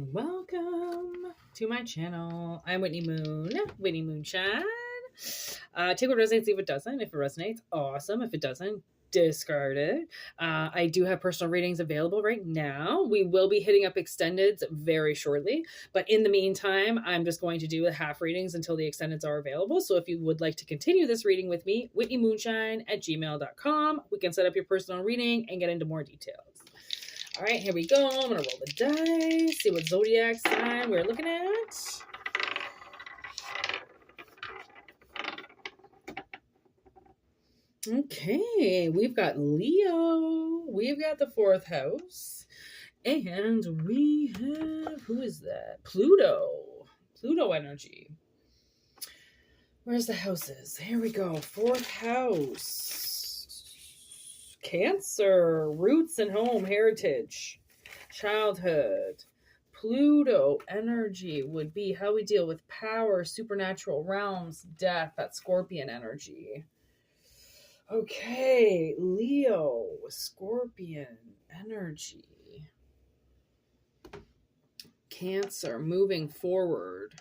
Welcome to my channel. I'm Whitney Moon, Whitney Moonshine. Take what resonates, leave what doesn't. If it resonates, awesome. If it doesn't, discard it. I do have personal readings available right now. We will be hitting up extendeds very shortly, but in the meantime, I'm just going to do the half readings until the extendeds are available. So if you would like to continue this reading with me, whitneymoonshine@gmail.com. We can set up your personal reading and get into more details. All right, here we go. I'm going to roll the dice, see what zodiac sign we're looking at. Okay, we've got Leo. We've got the 4th house. And we have, who is that? Pluto. Pluto energy. Where's the houses? Here we go. 4th house. Cancer, roots and home, heritage, childhood. Pluto energy would be how we deal with power, supernatural realms, death, that Scorpion energy. Okay, Leo, Scorpion energy. Cancer, moving forward.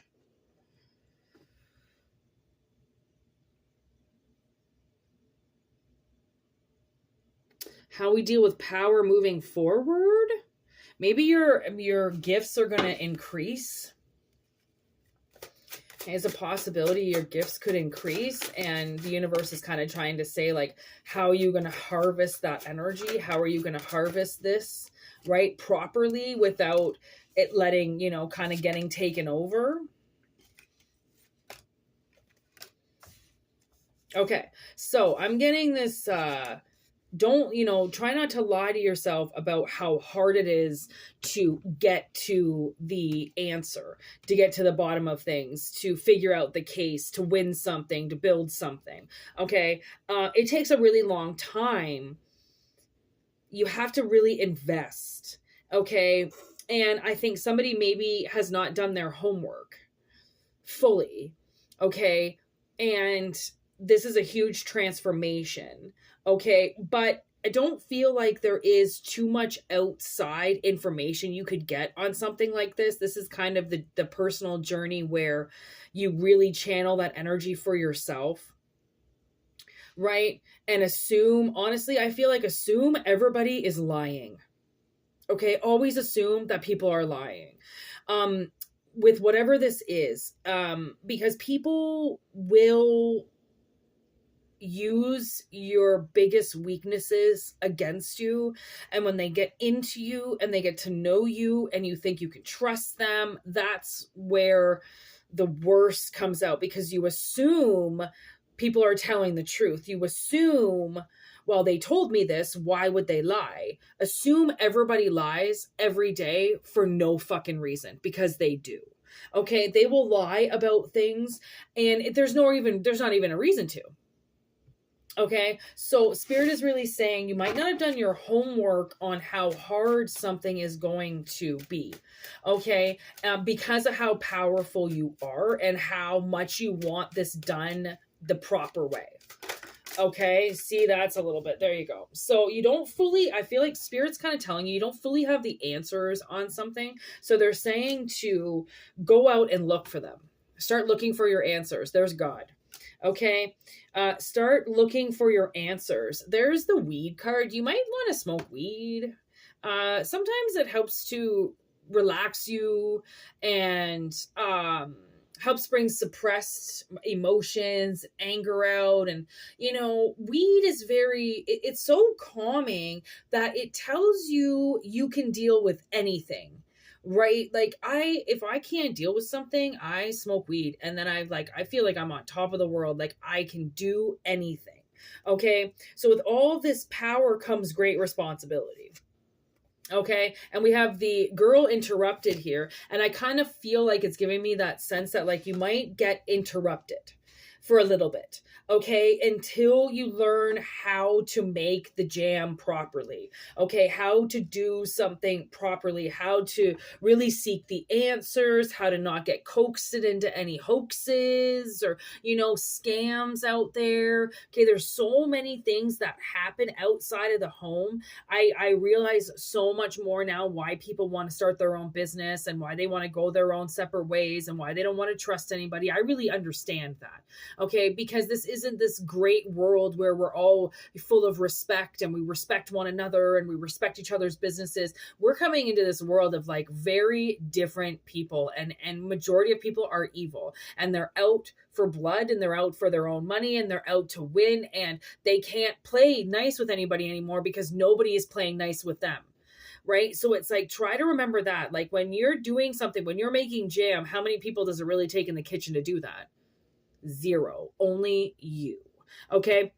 How we deal with power moving forward. Maybe your gifts are going to increase. There's a possibility your gifts could increase, and the universe is kind of trying to say, like, how are you going to harvest that energy? How are you going to harvest this, right, properly without it letting, kind of getting taken over? Okay, so I'm getting this, try not to lie to yourself about how hard it is to get to the answer, to get to the bottom of things, to figure out the case, to win something, to build something. Okay. It takes a really long time. You have to really invest. Okay. And I think somebody maybe has not done their homework fully. Okay. And this is a huge transformation. Okay, but I don't feel like there is too much outside information you could get on something like this. This is kind of the personal journey where you really channel that energy for yourself, right? And honestly, I feel like assume everybody is lying. Okay, always assume that people are lying. With whatever this is, because people will use your biggest weaknesses against you, and when they get into you and they get to know you and you think you can trust them, that's where the worst comes out, because you assume people are telling the truth. You assume, well, they told me this, why would they lie? Assume everybody lies every day for no fucking reason, because they do. Okay, they will lie about things and there's not even a reason to. Okay, so Spirit is really saying you might not have done your homework on how hard something is going to be. Okay, because of how powerful you are and how much you want this done the proper way. Okay, see, that's a little bit, there you go. So you don't fully, I feel like Spirit's kind of telling you don't fully have the answers on something. So they're saying to go out and look for them. Start looking for your answers. There's God. Okay, start looking for your answers. There's the weed card. You might want to smoke weed. Sometimes it helps to relax you and helps bring suppressed emotions, anger out. And, weed is it's so calming that it tells you you can deal with anything. Right? Like if I can't deal with something, I smoke weed, and then I feel like I'm on top of the world. Like I can do anything. Okay. So with all this power comes great responsibility. Okay. And we have the girl interrupted here. And I kind of feel like it's giving me that sense that like you might get interrupted for a little bit. okay, until you learn how to make the jam properly, okay, how to do something properly, how to really seek the answers, how to not get coaxed into any hoaxes or, scams out there. Okay, there's so many things that happen outside of the home. I realize so much more now why people want to start their own business and why they want to go their own separate ways and why they don't want to trust anybody. I really understand that. Okay, because this isn't this great world where we're all full of respect and we respect one another and we respect each other's businesses. We're coming into this world of like very different people, and majority of people are evil, and they're out for blood, and they're out for their own money, and they're out to win, and they can't play nice with anybody anymore because nobody is playing nice with them. Right? So it's like, try to remember that. Like when you're doing something, when you're making jam, how many people does it really take in the kitchen to do that? Zero. Only you. Okay?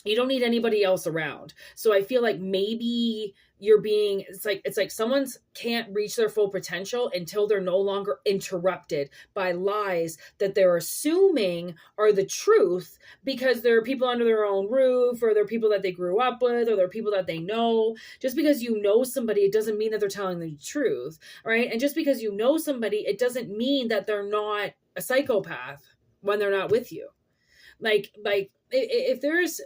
You don't need anybody else around. So I feel like maybe it's like someone's can't reach their full potential until they're no longer interrupted by lies that they're assuming are the truth, because there are people under their own roof, or there are people that they grew up with, or there are people that they know. Just because you know somebody, it doesn't mean that they're telling the truth, right? And just because you know somebody, it doesn't mean that they're not a psychopath when they're not with you. Like if there's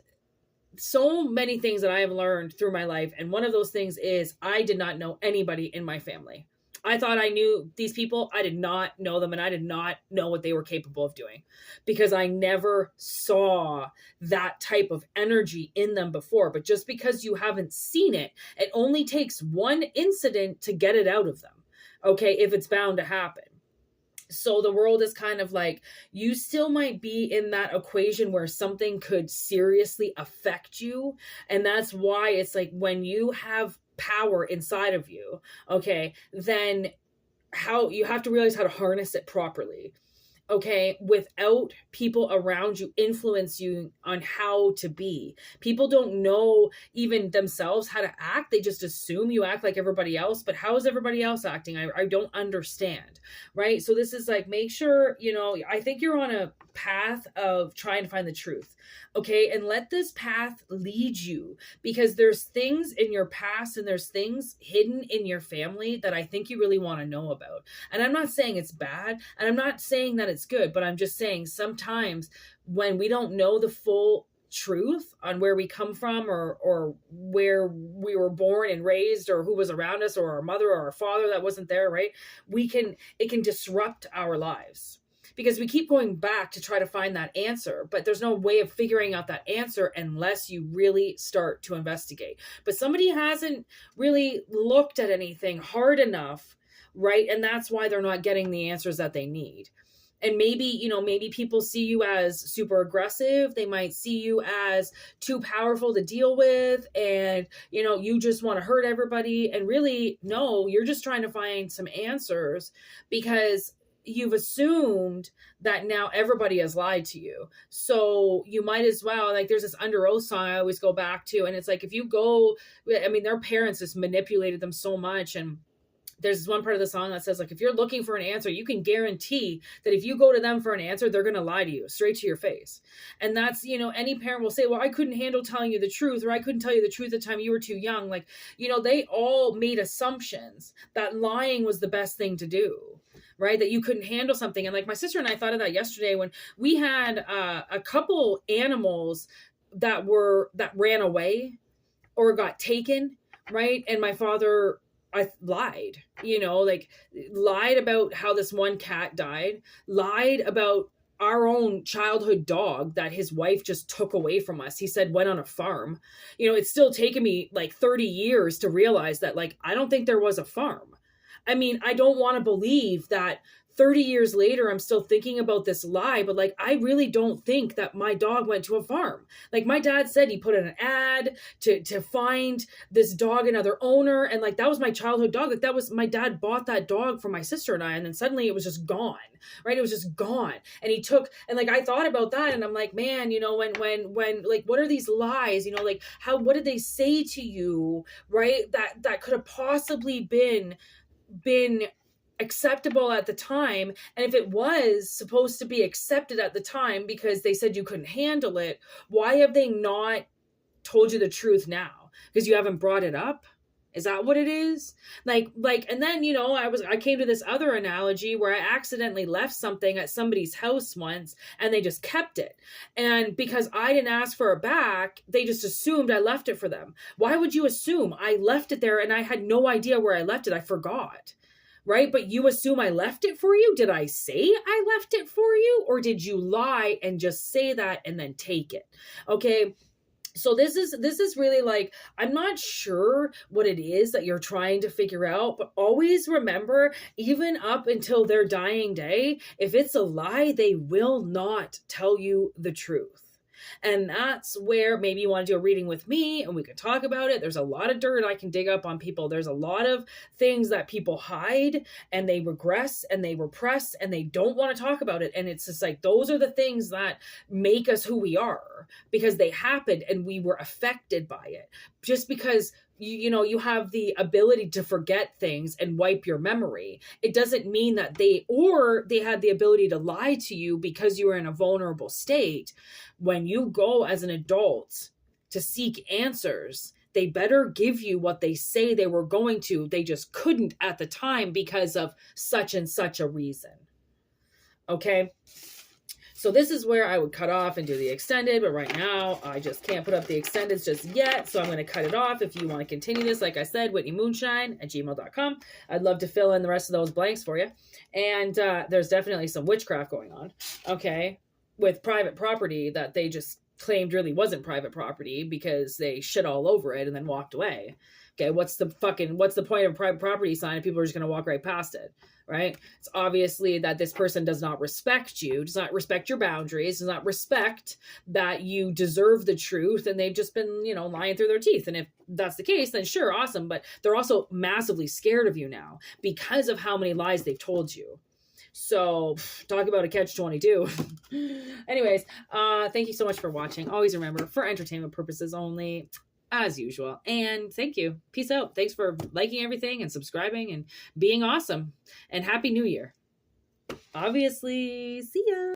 so many things that I have learned through my life, and one of those things is I did not know anybody in my family. I thought I knew these people. I did not know them, and I did not know what they were capable of doing, because I never saw that type of energy in them before. But just because you haven't seen it, it only takes one incident to get it out of them. Okay, if it's bound to happen. So the world is kind of like, you still might be in that equation where something could seriously affect you. And that's why it's like, when you have power inside of you, okay, then how you have to realize how to harness it properly. Okay, without people around you influence you on how to be. People don't know even themselves how to act. They just assume you act like everybody else. But how is everybody else acting? I don't understand, right? So this is like, make sure, I think you're on a path of trying to find the truth, okay? And let this path lead you, because there's things in your past and there's things hidden in your family that I think you really want to know about. And I'm not saying it's bad, and I'm not saying that it's good, but I'm just saying sometimes when we don't know the full truth on where we come from, or where we were born and raised, or who was around us, or our mother or our father that wasn't there, right? It can disrupt our lives, because we keep going back to try to find that answer, but there's no way of figuring out that answer unless you really start to investigate. But somebody hasn't really looked at anything hard enough, right? And that's why they're not getting the answers that they need. And maybe people see you as super aggressive. They might see you as too powerful to deal with, and you just want to hurt everybody. And really, no, you're just trying to find some answers, because you've assumed that now everybody has lied to you. So you might as well, like, there's this Under Oath song I always go back to, and it's like, if you go, their parents just manipulated them so much. And there's this one part of the song that says, like, if you're looking for an answer, you can guarantee that if you go to them for an answer, they're going to lie to you straight to your face. And that's, any parent will say, well, I couldn't handle telling you the truth, or I couldn't tell you the truth at the time, you were too young. Like, they all made assumptions that lying was the best thing to do, right? That you couldn't handle something. And like, my sister and I thought of that yesterday when we had a couple animals that ran away or got taken, right? And my father, I lied, lied about how this one cat died, lied about our own childhood dog that his wife just took away from us. He said went on a farm. It's still taken me like 30 years to realize that, like, I don't think there was a farm. I don't want to believe that 30 years later, I'm still thinking about this lie, but like, I really don't think that my dog went to a farm. Like, my dad said he put in an ad to find this dog another owner. And like, that was my childhood dog. Like, that was, my dad bought that dog for my sister and I, and then suddenly it was just gone, right? It was just gone. And he took, and like, I thought about that and I'm like, man, when like, what are these lies? Like, what did they say to you, right? That could have possibly been acceptable at the time. And if it was supposed to be accepted at the time because they said you couldn't handle it, why have they not told you the truth now? Because you haven't brought it up? Is that what it is? And then, I came to this other analogy where I accidentally left something at somebody's house once and they just kept it. And because I didn't ask for it back, they just assumed I left it for them. Why would you assume? I left it there and I had no idea where I left it. I forgot. Right? But you assume I left it for you? Did I say I left it for you? Or did you lie and just say that and then take it? Okay. So this is really like, I'm not sure what it is that you're trying to figure out, but always remember, even up until their dying day, if it's a lie, they will not tell you the truth. And that's where maybe you want to do a reading with me and we can talk about it. There's a lot of dirt I can dig up on people. There's a lot of things that people hide and they regress and they repress and they don't want to talk about it. And it's just like, those are the things that make us who we are because they happened and we were affected by it. Just because you have the ability to forget things and wipe your memory, it doesn't mean that they had the ability to lie to you because you were in a vulnerable state. When you go as an adult to seek answers, they better give you what they say they were going to. They just couldn't at the time because of such and such a reason. Okay? So this is where I would cut off and do the extended, but right now I just can't put up the extendeds just yet. So I'm going to cut it off. If you want to continue this, like I said, whitneymoonshine@gmail.com. I'd love to fill in the rest of those blanks for you. And there's definitely some witchcraft going on, okay, with private property that they just claimed really wasn't private property because they shit all over it and then walked away. Okay, what's the point of a private property sign if people are just going to walk right past it? Right? It's obviously that this person does not respect you, does not respect your boundaries, does not respect that you deserve the truth, and they've just been, lying through their teeth. And if that's the case, then sure, awesome. But they're also massively scared of you now because of how many lies they've told you. So talk about a catch-22. Anyways, thank you so much for watching. Always remember, for entertainment purposes only, as usual. And thank you. Peace out. Thanks for liking everything and subscribing and being awesome. And Happy New Year. Obviously. See ya.